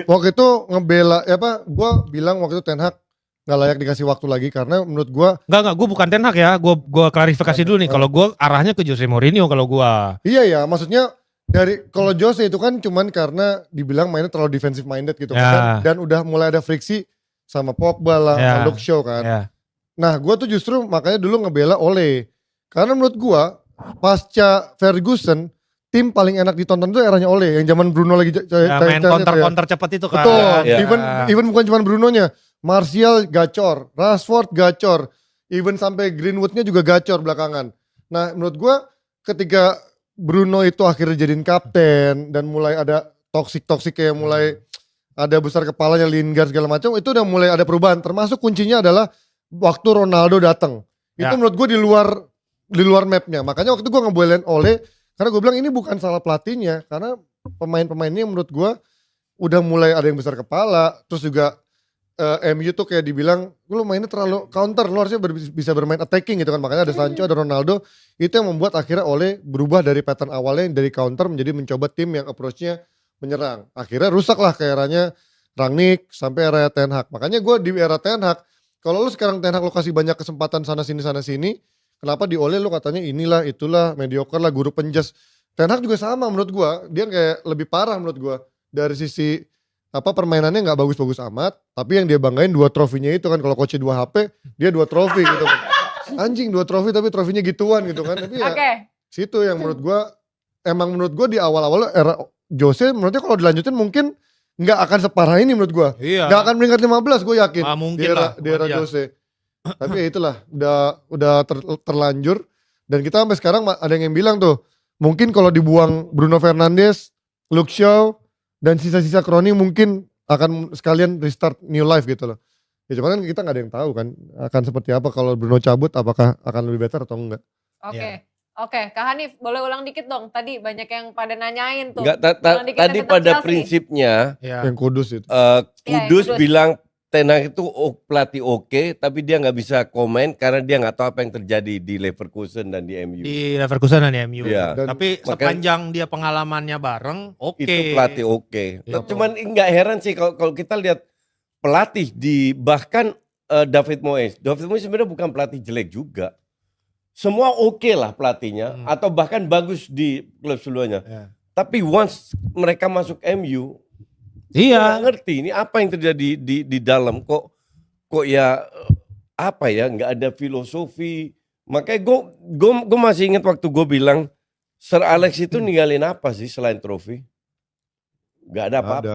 waktu itu ngebela gue bilang waktu itu Ten Hag nggak layak dikasih waktu lagi karena menurut gue gue bukan Ten Hag ya, gue klarifikasi dulu nih. Kalau gue arahnya ke Jose Mourinho kalau gue. Iya ya, maksudnya kalau Jose itu kan cuman karena dibilang mainnya terlalu defensive minded gitu kan, dan udah mulai ada friksi sama Pogba lah, Luke Shaw kan. Nah gue tuh justru makanya dulu ngebela Ole, karena menurut gue pasca Ferguson tim paling enak ditonton itu eranya Ole, yang zaman Bruno lagi main counter cepat itu kan. Betul, even bukan cuma Brunonya, Martial gacor, Rashford gacor, even sampai Greenwoodnya juga gacor belakangan. Nah menurut gue ketika Bruno itu akhirnya jadiin kapten dan mulai ada toksik kayak mulai ada besar kepalanya Lingard segala macam, itu udah mulai ada perubahan. Termasuk kuncinya adalah waktu Ronaldo datang. Itu menurut gue di luar mapnya. Makanya waktu itu gue ngebelain Ole karena gue bilang ini bukan salah pelatihnya, karena pemain-pemainnya menurut gue udah mulai ada yang besar kepala. Terus juga MU tuh kayak dibilang lu mainnya terlalu counter, lu harusnya bisa bermain attacking gitu kan. Makanya ada Sancho, ada Ronaldo. Itu yang membuat akhirnya Ole berubah dari pattern awalnya dari counter menjadi mencoba tim yang approach-nya menyerang. Akhirnya rusak lah ke eranya Rangnick sampai era Ten Hag. Makanya gue di era Ten Hag, kalau lu sekarang Ten Hag lu kasih banyak kesempatan sana sini, kenapa di Ole lu katanya inilah itulah mediocre lah, guru penjas. Ten Hag juga sama menurut gue, dia kayak lebih parah menurut gue dari sisi permainannya nggak bagus-bagus amat, tapi yang dia banggain 2 trofinya itu kan. Kalau coachnya 2 HP, dia 2 trofi gitu kan. Anjing 2 trofi tapi trofinya gituan gitu kan. Tapi ya situ yang menurut gue, emang menurut gue di awal-awal era Jose menurutnya kalau dilanjutin mungkin nggak akan separah ini menurut gue. Nggak akan peringkat 15 gue yakin di era Jose. Tapi ya itulah udah terlanjur, dan kita sampai sekarang ada yang bilang tuh mungkin kalau dibuang Bruno Fernandes, Luke Shaw dan sisa-sisa Kroni mungkin akan sekalian restart new life gitu loh. Ya cuman kan kita nggak ada yang tahu kan akan seperti apa kalau Bruno cabut, apakah akan lebih better atau enggak. Oke, Kak Hanif boleh ulang dikit dong, tadi banyak yang pada nanyain tuh. Tadi pada prinsipnya yang Kudus itu. Kudus bilang Ten Hag itu pelatih oke, tapi dia nggak bisa komen karena dia nggak tahu apa yang terjadi di Leverkusen dan di MU. Di Leverkusen dan di MU. Ya. Tapi sepanjang dia pengalamannya bareng, itu pelatih oke. Cuman nggak heran sih kalau kita lihat pelatih bahkan David Moyes. David Moyes sebenarnya bukan pelatih jelek juga. Semua oke lah pelatihnya, atau bahkan bagus di klub sebelumnya. Tapi once mereka masuk MU, nggak ngerti ini apa yang terjadi di dalam, kok ya nggak ada filosofi. Makanya gue masih ingat waktu gue bilang Sir Alex itu ninggalin apa sih selain trofi? Nggak ada apa-apa.